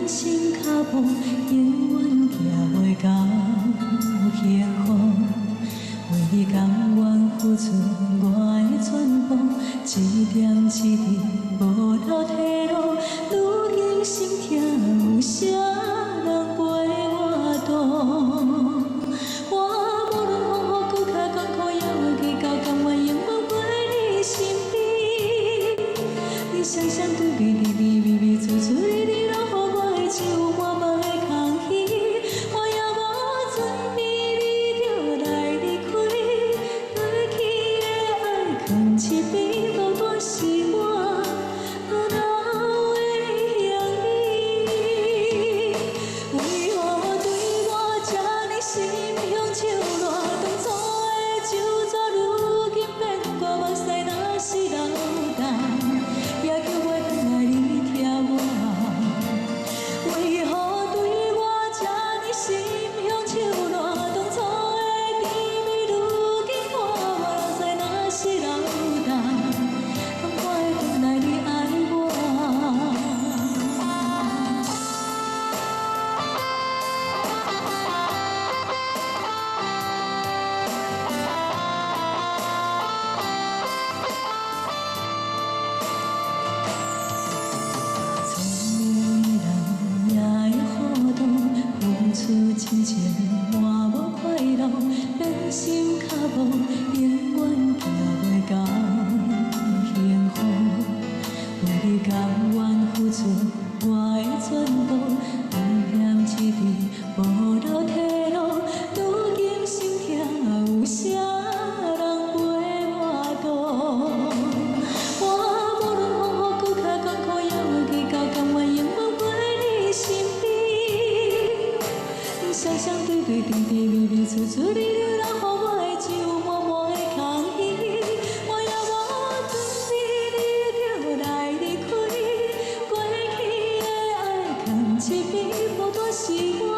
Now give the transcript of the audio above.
心脚步，永远行袂到幸福。为你甘愿付出我的全部，一点一滴无留退路。如今心痛，有啥人陪我渡？我无论风雨搁较艰苦，也会去到甘愿永远陪你身边。你双双对对你咪咪咪，处处你你拢予我的手满满的空虚，我也无准备你就来离开，过去的爱藏一边，孤单是我哪会让你？为何对我这呢心胸手热？当初的旧纸，如今变我目屎，若是流动，也叫我返来你疼我。为何对我这呢心胸手热？当初的甜蜜，如今看我目屎，若是流动，当我会返来你爱我。聪明的人也会糊涂，付出真情换无快乐，变心脚步永远行袂到幸福。为你甘愿付出我的全部，一点一滴无留退路。如今心痛，有啥人陪我渡？我无论风雨搁较艰苦，也会去到甘愿永远陪你身边。双双对对甜甜蜜蜜，处处你你拢予我的手满满的空虚，我也无准备你就来离开，过去的爱藏一边，孤单是我。